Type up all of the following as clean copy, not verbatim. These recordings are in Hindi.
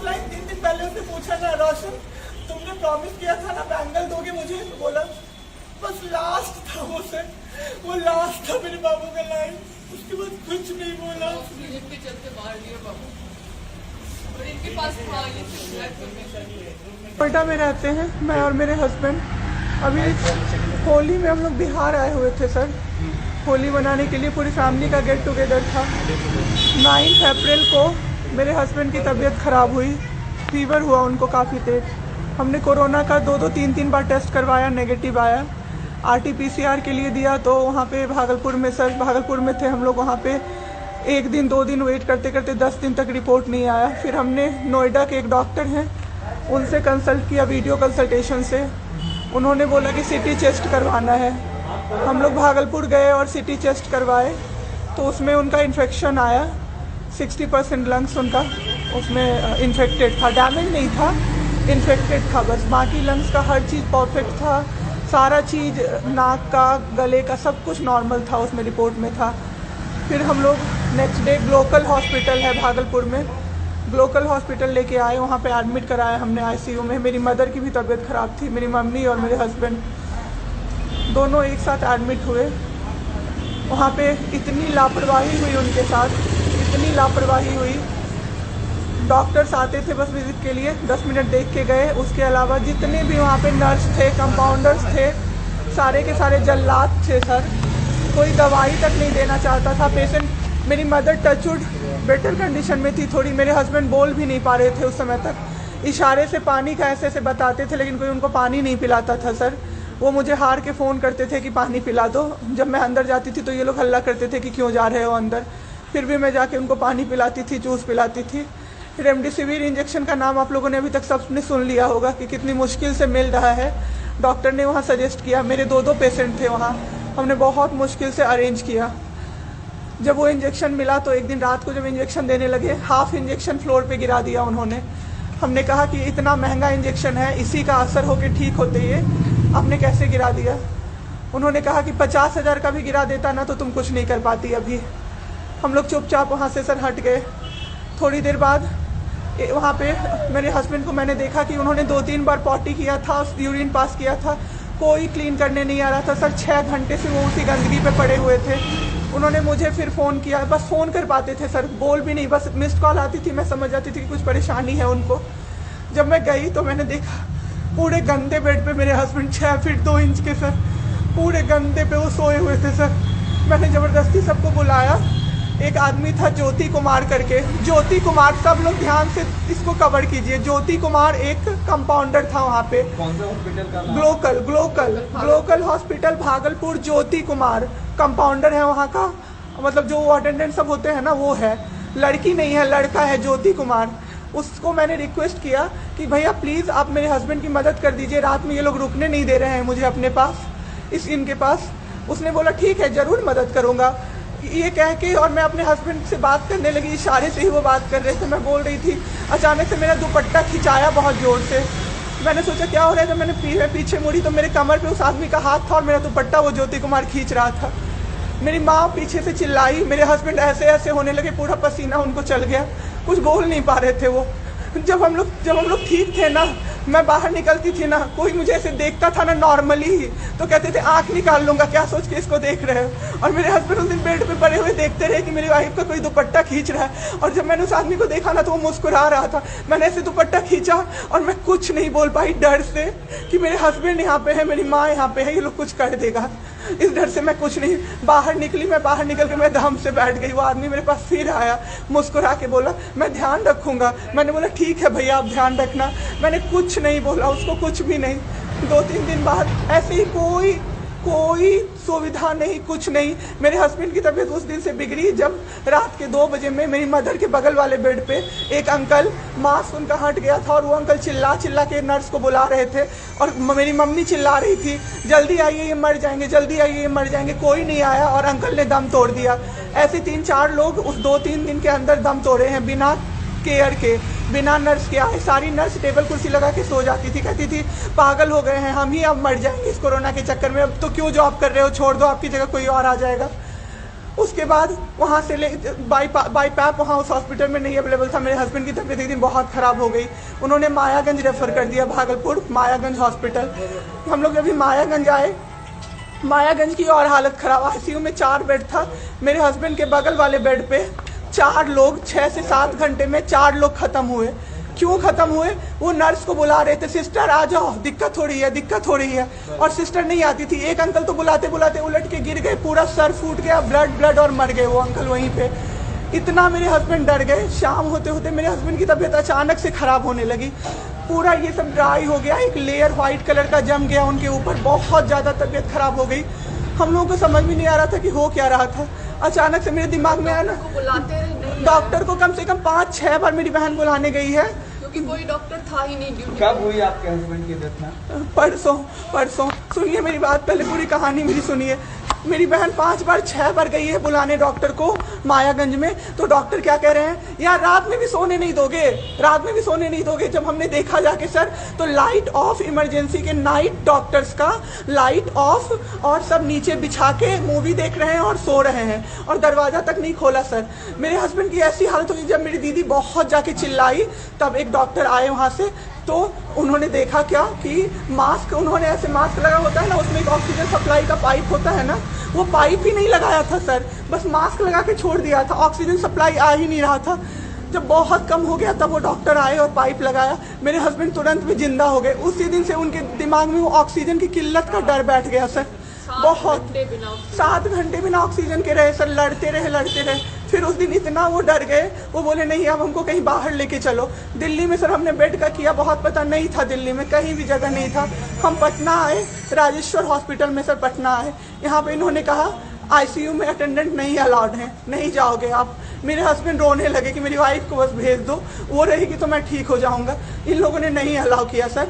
लास्ट लाइन 3 दिन पहले उसने पूछा ना, रोशन तुमने प्रॉमिस किया था ना बैंगल दोगे मुझे, तो बोला बस लास्ट था वो सर, वो लास्ट था मेरे बाबू का लाइन, उसके बाद कुछ नहीं बोला। के चलते मार दिया बाबू, और इनके पास था ये नोएडा में रहते हैं मैं और मेरे हस्बैंड। अभी होली में हम लोग बिहार आए हुए थे सर, होली मनाने के लिए पूरी फैमिली का गेट टुगेदर था। 9 अप्रैल को मेरे हस्बैंड की तबीयत ख़राब हुई, फीवर हुआ उनको काफ़ी तेज। हमने कोरोना का 2-2, 3-3 बार टेस्ट करवाया, नेगेटिव आया। RT-PCR के लिए दिया तो वहाँ पे भागलपुर में सर, भागलपुर में थे हम लोग, वहाँ पे 1 दिन 2 दिन वेट करते करते 10 दिन तक रिपोर्ट नहीं आया। फिर हमने नोएडा के एक डॉक्टर हैं उनसे कंसल्ट किया, वीडियो कंसल्टेशन से। उन्होंने बोला कि CT चेस्ट करवाना है। हम लोग भागलपुर गए और CT चेस्ट करवाए तो उसमें उनका इन्फेक्शन आया। 60% लंग्स उनका उसमें इन्फेक्टेड था, डैमेज नहीं था, इन्फेक्टेड था बस। बाकी लंग्स का हर चीज़ परफेक्ट था, सारा चीज़ नाक का, गले का सब कुछ नॉर्मल था, उसमें रिपोर्ट में था। फिर हम लोग नेक्स्ट डे ग्लोकल हॉस्पिटल है भागलपुर में, ग्लोकल हॉस्पिटल लेके आए, वहाँ पे एडमिट कराया हमने ICU में। मेरी मदर की भी तबीयत ख़राब थी, मेरी मम्मी और मेरे हस्बैंड दोनों एक साथ एडमिट हुए। वहाँ पे इतनी लापरवाही हुई उनके साथ, इतनी लापरवाही हुई। डॉक्टर्स आते थे बस विजिट के लिए, 10 मिनट देख के गए। उसके अलावा जितने भी वहाँ पे नर्स थे, कंपाउंडर्स थे, सारे के सारे जल्लाद थे सर। कोई दवाई तक नहीं देना चाहता था पेशेंट। मेरी मदर टचवुड बेटर कंडीशन में थी थोड़ी, मेरे हस्बैंड बोल भी नहीं पा रहे थे उस समय तक। इशारे से पानी का ऐसे ऐसे बताते थे, लेकिन कोई उनको पानी नहीं पिलाता था सर। वो मुझे हार के फ़ोन करते थे कि पानी पिला दो। जब मैं अंदर जाती थी तो ये लोग हल्ला करते थे कि क्यों जा रहे हो अंदर। फिर भी मैं जाके उनको पानी पिलाती थी, जूस पिलाती थी। रेमडेसिविर इंजेक्शन का नाम आप लोगों ने अभी तक सबने सुन लिया होगा कि कितनी मुश्किल से मिल रहा है। डॉक्टर ने वहाँ सजेस्ट किया, मेरे 2 पेशेंट थे वहाँ, हमने बहुत मुश्किल से अरेंज किया। जब वो इंजेक्शन मिला तो एक दिन रात को जब इंजेक्शन देने लगे, हाफ इंजेक्शन फ्लोर पे गिरा दिया उन्होंने। हमने कहा कि इतना महंगा इंजेक्शन है, इसी का असर होके ठीक होते ये आपने कैसे गिरा दिया। उन्होंने कहा कि 50,000 का भी गिरा देता ना तो तुम कुछ नहीं कर पाती अभी। हम लोग चुपचाप वहाँ से सर हट गए। थोड़ी देर बाद वहाँ पे मेरे हस्बैंड को मैंने देखा कि उन्होंने 2-3 बार पॉटी किया था, यूरिन पास किया था, कोई क्लीन करने नहीं आ रहा था सर। 6 घंटे से वो उसी गंदगी पे पड़े हुए थे। उन्होंने मुझे फिर फ़ोन किया, बस फ़ोन कर पाते थे सर, बोल भी नहीं, बस मिस्ड कॉल आती थी, मैं समझ जाती थी कि कुछ परेशानी है उनको। जब मैं गई तो मैंने देखा पूरे गंदे बेड पे मेरे हस्बैंड 6 फीट 2 इंच के सर, पूरे गंदे पे वो सोए हुए थे सर। मैंने ज़बरदस्ती सबको बुलाया। एक आदमी था ज्योति कुमार करके, ज्योति कुमार, सब लोग ध्यान से इसको कवर कीजिए। ज्योति कुमार एक कंपाउंडर था वहाँ पे। कौन सा हॉस्पिटल का? Glocal hospital Bhagalpur. Jyoti Kumar compounder है वहाँ का, मतलब जो अटेंडेंट सब होते हैं ना वो है, लड़की नहीं है लड़का है ज्योति कुमार। उसको मैंने रिक्वेस्ट किया कि भैया प्लीज़ आप मेरे हस्बैंड की मदद कर दीजिए, रात में ये लोग रुकने नहीं दे रहे हैं मुझे अपने पास, इनके पास। उसने बोला ठीक है ज़रूर मदद करूँगा, ये कह के, और मैं अपने हस्बैंड से बात करने लगी, इशारे से ही वो बात कर रहे थे, मैं बोल रही थी। अचानक से मेरा दुपट्टा खिंचाया बहुत ज़ोर से। मैंने सोचा क्या हो रहा है, जब मैंने पीछे मुड़ी तो मेरे कमर पे उस आदमी का हाथ था और मेरा दुपट्टा वो ज्योति कुमार खींच रहा था। मेरी माँ पीछे से चिल्लाई, मेरे हस्बैंड ऐसे ऐसे होने लगे, पूरा पसीना उनको चल गया, कुछ बोल नहीं पा रहे थे वो। जब हम लोग ठीक थे ना, मैं बाहर निकलती थी ना, कोई मुझे ऐसे देखता था ना नॉर्मली ही तो कहते थे आंख निकाल लूंगा, क्या सोच के इसको देख रहे हो। और मेरे हस्बैंड उस दिन बेड पे पड़े हुए देखते रहे कि मेरी वाइफ का कोई दुपट्टा खींच रहा है। और जब मैंने उस आदमी को देखा ना तो वो मुस्कुरा रहा था। मैंने ऐसे दुपट्टा खींचा और मैं कुछ नहीं बोल पाई, डर से कि मेरे हस्बैंड यहाँ पे है, मेरी माँ यहाँ पे है, ये लोग कुछ कर देगा, इस डर से मैं कुछ नहीं बाहर निकली। मैं बाहर निकल के मैं दम से बैठ गई। वो आदमी मेरे पास फिर आया, मुस्कुरा के बोला मैं ध्यान रखूंगा। मैंने बोला ठीक है भैया आप ध्यान रखना। मैंने कुछ नहीं बोला उसको, कुछ भी नहीं। 2-3 दिन बाद ऐसे ही कोई सुविधा नहीं, कुछ नहीं। मेरे हस्बैंड की तबीयत उस दिन से बिगड़ी जब रात के 2 बजे में मेरी मदर के बगल वाले बेड पे एक अंकल, मास्क उनका हट गया था और वो अंकल चिल्ला के नर्स को बुला रहे थे और मेरी मम्मी चिल्ला रही थी जल्दी आइए ये मर जाएंगे, जल्दी आइए ये मर जाएंगे। कोई नहीं आया और अंकल ने दम तोड़ दिया। ऐसे 3-4 लोग उस 2-3 दिन के अंदर दम तोड़े हैं बिना केयर के, बिना नर्स के आए। सारी नर्स टेबल कुर्सी लगा के सो जाती थी, कहती थी पागल हो गए हैं हम ही, अब मर जाएंगे इस कोरोना के चक्कर में, अब तो क्यों जॉब कर रहे हो, छोड़ दो, आपकी जगह कोई और आ जाएगा। उसके बाद वहाँ से बाईपैप वहाँ उस हॉस्पिटल में नहीं अवेलेबल था। मेरे हस्बैंड की तबीयत एक दिन बहुत ख़राब हो गई, उन्होंने मायागंज रेफ़र कर दिया, भागलपुर मायागंज हॉस्पिटल। हम लोग अभी मायागंज आए, मायागंज की और हालत ख़राब, आईसीयू में 4 बेड था। मेरे हस्बैंड के बगल वाले बेड पे 4 लोग 6 से 7 घंटे में 4 लोग ख़त्म हुए। क्यों ख़त्म हुए? वो नर्स को बुला रहे थे, सिस्टर आ जाओ, दिक्कत हो रही है, दिक्कत हो रही है, और सिस्टर नहीं आती थी। एक अंकल तो बुलाते बुलाते उलट के गिर गए, पूरा सर फूट गया, ब्लड और मर गए वो अंकल वहीं पे। इतना मेरे हस्बैंड डर गए। शाम होते होते मेरे हस्बैंड की तबीयत अचानक से ख़राब होने लगी, पूरा ये सब ड्राई हो गया, एक लेयर वाइट कलर का जम गया उनके ऊपर, बहुत ज़्यादा तबीयत ख़राब हो गई। हम लोगों को समझ में नहीं आ रहा था कि हो क्या रहा था। अचानक से मेरे दिमाग में आया ना, डॉक्टर को कम से कम 5-6 बार मेरी बहन बुलाने गई है, क्योंकि कोई डॉक्टर था ही नहीं ड्यूटी। कब हुई आपके हस्बैंड की डेथ? परसों। सुनिए मेरी बात, पहले पूरी कहानी मेरी सुनिए। मेरी बहन 5 बार 6 बार गई है बुलाने डॉक्टर को मायागंज में, तो डॉक्टर क्या कह रहे हैं, यार रात में भी सोने नहीं दोगे, रात में भी सोने नहीं दोगे। जब हमने देखा जाके सर, तो लाइट ऑफ, इमरजेंसी के नाइट डॉक्टर्स का लाइट ऑफ, और सब नीचे बिछा के मूवी देख रहे हैं और सो रहे हैं, और दरवाज़ा तक नहीं खोला सर। मेरे हस्बैंड की ऐसी हालत हुई, जब मेरी दीदी बहुत जाके चिल्लाई, तब एक डॉक्टर आए वहाँ से, तो उन्होंने देखा क्या कि मास्क, उन्होंने ऐसे मास्क लगा होता है ना, उसमें एक ऑक्सीजन सप्लाई का पाइप होता है ना, वो पाइप ही नहीं लगाया था सर, बस मास्क लगा के छोड़ दिया था, ऑक्सीजन सप्लाई आ ही नहीं रहा था। जब बहुत कम हो गया तब वो डॉक्टर आए और पाइप लगाया, मेरे हस्बैंड तुरंत भी जिंदा हो गए। उसी दिन से उनके दिमाग में वो ऑक्सीजन की किल्लत का डर बैठ गया सर। बहुत 7 घंटे बिना ऑक्सीजन के रहे सर, लड़ते रहे। फिर उस दिन इतना वो डर गए, वो बोले नहीं अब हमको कहीं बाहर लेके चलो। दिल्ली में सर हमने बेड का किया, बहुत पता नहीं था, दिल्ली में कहीं भी जगह नहीं था। हम पटना आए, राजेश्वर हॉस्पिटल में सर पटना आए। यहाँ पे इन्होंने कहा आईसीयू में अटेंडेंट नहीं अलाउड है, नहीं जाओगे आप। मेरे हस्बैंड रोने लगे कि मेरी वाइफ को बस भेज दो, वो रहेगी तो मैं ठीक हो जाऊंगा। इन लोगों ने नहीं अलाउ किया सर।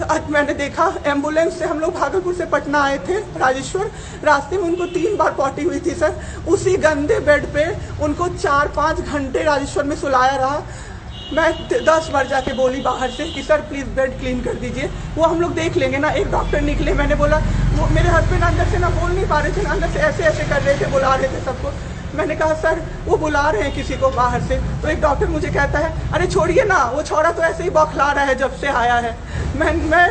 आज मैंने देखा, एम्बुलेंस से हम लोग भागलपुर से पटना आए थे राजेश्वर, रास्ते में उनको 3 बार पॉटी हुई थी सर। उसी गंदे बेड पे उनको 4-5 घंटे राजेश्वर में सुलाया रहा। मैं 10 बार जाके बोली बाहर से कि सर प्लीज़ बेड क्लीन कर दीजिए, वो हम लोग देख लेंगे ना। एक डॉक्टर निकले, मैंने बोला, वो मेरे हस्बैंड अंदर से ना बोल नहीं पा रहे थे, अंदर से ऐसे कर रहे थे, बुला रहे थे सबको। मैंने कहा सर वो बुला रहे हैं किसी को बाहर से, तो एक डॉक्टर मुझे कहता है अरे छोड़िए ना, वो छोड़ा तो ऐसे ही बौखला रहा है जब से आया है। मैं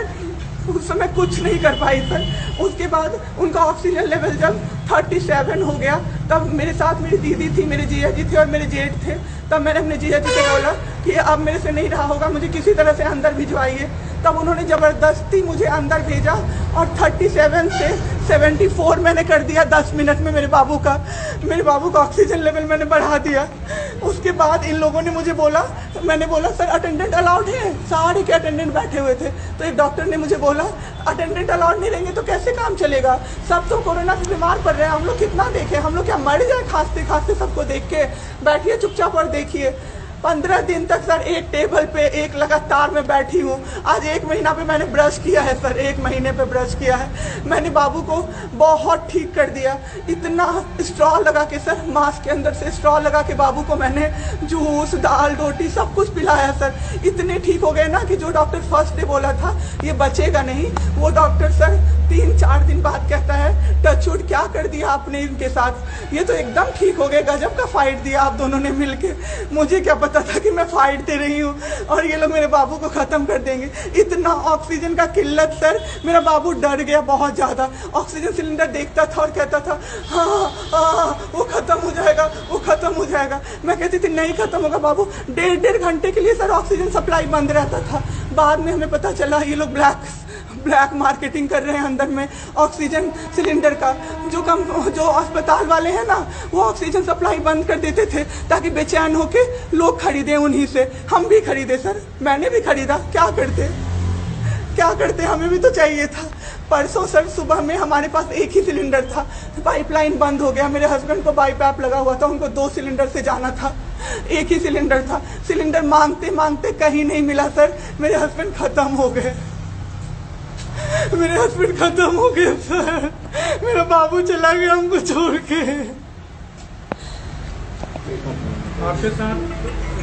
उस समय कुछ नहीं कर पाई सर। उसके बाद उनका ऑक्सीजन लेवल जब 37 हो गया, तब मेरे साथ मेरी दीदी थी, मेरे जीजा जी थे और मेरे जेठ थे। तब मैंने अपने जीजा जी से बोला कि अब मेरे से नहीं रहा होगा, मुझे किसी तरह से अंदर भिजवाइए। तब उन्होंने ज़बरदस्ती मुझे अंदर भेजा और 37 से 74 मैंने कर दिया 10 मिनट में। मेरे बाबू का ऑक्सीजन लेवल मैंने बढ़ा दिया। उसके बाद इन लोगों ने मुझे बोला, मैंने बोला सर अटेंडेंट अलाउड है, सारे के अटेंडेंट बैठे हुए थे। तो एक डॉक्टर ने मुझे बोला अटेंडेंट अलाउड नहीं रहेंगे तो कैसे काम चलेगा, सब तो कोरोना से बीमार पड़ रहे हैं, हम लोग कितना देखें, हम लोग क्या मर जाए खांसते खांसते सबको देख के। बैठिए चुपचाप और देखिए। 15 दिन तक सर एक टेबल पे एक लगातार मैं बैठी हूँ। आज 1 महीना पे मैंने ब्रश किया है सर, 1 महीने पे ब्रश किया है मैंने। बाबू को बहुत ठीक कर दिया, इतना स्ट्रॉ लगा के सर, मास्क के अंदर से स्ट्रॉ लगा के बाबू को मैंने जूस, दाल, रोटी सब कुछ पिलाया सर। इतने ठीक हो गए ना कि जो डॉक्टर फर्स्ट डे बोला था ये बचेगा नहीं, वो डॉक्टर सर 3-4 दिन बाद कहता है टचवुड क्या कर दिया आपने इनके साथ, ये तो एकदम ठीक हो गए, गजब का फाइट दिया आप दोनों ने मिलके। मुझे क्या पता था कि मैं फाइट दे रही हूँ और ये लोग मेरे बाबू को ख़त्म कर देंगे। इतना ऑक्सीजन का किल्लत सर, मेरा बाबू डर गया बहुत ज़्यादा। ऑक्सीजन सिलेंडर देखता था और कहता था हाँ वो ख़त्म हो जाएगा, वो ख़त्म हो जाएगा। मैं कहती थी नहीं ख़त्म होगा बाबू। 1.5 घंटे के लिए सर ऑक्सीजन सप्लाई बंद रहता था। बाद में हमें पता चला ये लोग ब्लैक मार्केटिंग कर रहे हैं अंदर में ऑक्सीजन सिलेंडर का। जो अस्पताल वाले हैं ना, वो ऑक्सीजन सप्लाई बंद कर देते थे ताकि बेचैन होके लोग खरीदें उन्हीं से। हम भी खरीदे सर, मैंने भी खरीदा। क्या करते हमें भी तो चाहिए था। परसों सर सुबह में हमारे पास एक ही सिलेंडर था, पाइपलाइन बंद हो गया। मेरे हस्बैंड को बाईपैप लगा हुआ था, उनको 2 सिलेंडर से जाना था, एक ही सिलेंडर था। सिलेंडर मांगते मांगते कहीं नहीं मिला सर, मेरे हस्बैंड खत्म हो गए। सर, मेरा बाबू चला गया हमको छोड़ के। आपके साथ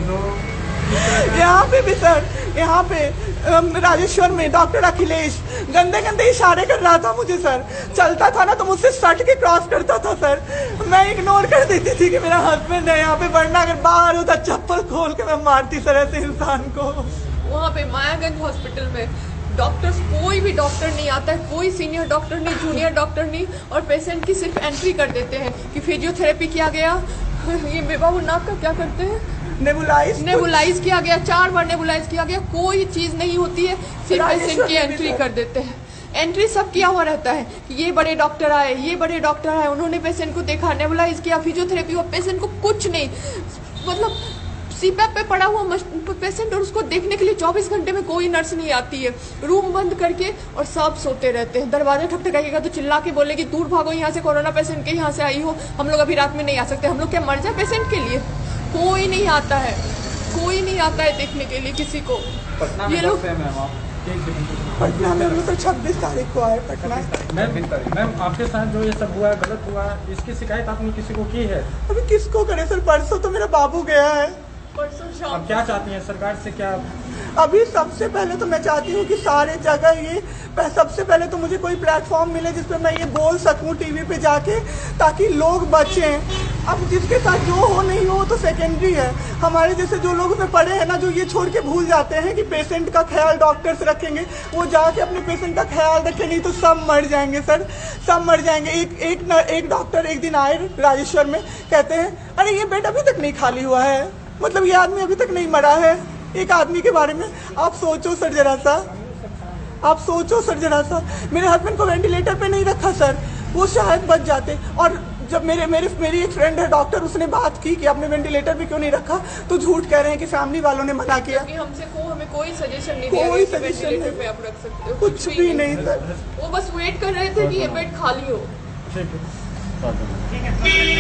2 यहाँ पे भी सर, यहाँ पे राजेश्वर में डॉक्टर अखिलेश गंदे गंदे इशारे कर रहा था मुझे सर। चलता था ना तो मुझसे सट के क्रॉस करता था सर। मैं इग्नोर कर देती थी कि मेरा हस्बैंड है यहाँ पे, वरना अगर बाहर होता चप्पल खोल के मैं मारती सर ऐसे इंसान को। वहाँ पे मायागंज हॉस्पिटल में डॉक्टर्स, कोई भी डॉक्टर नहीं आता है, कोई सीनियर डॉक्टर नहीं, जूनियर डॉक्टर नहीं, और पेशेंट की सिर्फ एंट्री कर देते हैं कि फिजियोथेरेपी किया गया, ये बाबू नाक का क्या करते हैं, नेबुलाइज किया गया, 4 बार नेबुलाइज किया गया, कोई चीज़ नहीं होती है, सिर्फ पेशेंट की एंट्री कर देते हैं। एंट्री सब किया हुआ रहता है कि ये बड़े डॉक्टर आए, ये बड़े डॉक्टर आए, उन्होंने पेशेंट को देखा, नेबुलाइज किया, फिजियोथेरेपी हुआ, पेशेंट को कुछ नहीं, मतलब सीपैप पे पड़ा हुआ पेशेंट, और उसको देखने के लिए 24 घंटे में कोई नर्स नहीं आती है, रूम बंद करके, और सब सोते रहते हैं। दरवाजा ठकठकाइएगा तो चिल्ला के बोलेगी दूर भागो यहाँ से, कोरोना पेशेंट के यहाँ से आई हो, हम लोग अभी रात में नहीं आ सकते। हम लोग क्या मर जाए पेशेंट के लिए? कोई नहीं आता है, कोई नहीं आता है देखने के लिए किसी को। पटना ये में लोग कब से हैं मैम आप? पटना में हम लोग तो 26 तारीख को आए पटना। मैम आपके साथ जो ये सब हुआ है, गलत हुआ है, इसकी शिकायत आपने किसी को की है? अभी किसको करे सर? परसों तो मेरा बाबू गया है। परसों शाम आप क्या चाहती हैं सरकार से? क्या अभी सबसे पहले तो मैं चाहती हूँ कि सारे जगह ये, सबसे पहले तो मुझे कोई प्लेटफॉर्म मिले जिस पे मैं ये बोल सकूँ टीवी पे जाके, ताकि लोग बचें। अब जिसके साथ जो हो नहीं हो तो सेकेंडरी है। हमारे जैसे जो लोग उसमें पड़े हैं ना, जो ये छोड़ के भूल जाते हैं कि पेशेंट का ख्याल डॉक्टर्स रखेंगे, वो जाके अपने पेशेंट का ख्याल रखें, नहीं तो सब मर जाएंगे सर, सब मर जाएंगे। एक डॉक्टर एक दिन आए राजेश्वर में, कहते हैं अरे ये बेड अभी तक नहीं खाली हुआ है, मतलब ये आदमी अभी तक नहीं मरा है। एक आदमी के बारे में आप सोचो सर जरा सा, आप सोचो सर जरा सा। मेरे हस्बैंड को वेंटिलेटर पे नहीं रखा सर, वो शायद बच जाते। और जब मेरी एक फ्रेंड है डॉक्टर, उसने बात की कि आपने वेंटिलेटर पे क्यों नहीं रखा, तो झूठ कह रहे हैं कि फैमिली वालों ने मना किया। कि हमें कोई सजेशन नहीं दिया कोई गया कि सजेशन वेंटिलेटर नहीं, पे आप रख सकते हो, कुछ भी नहीं सर। वो बस वेट कर रहे थे कि ये बेड खाली हो। ठीक है।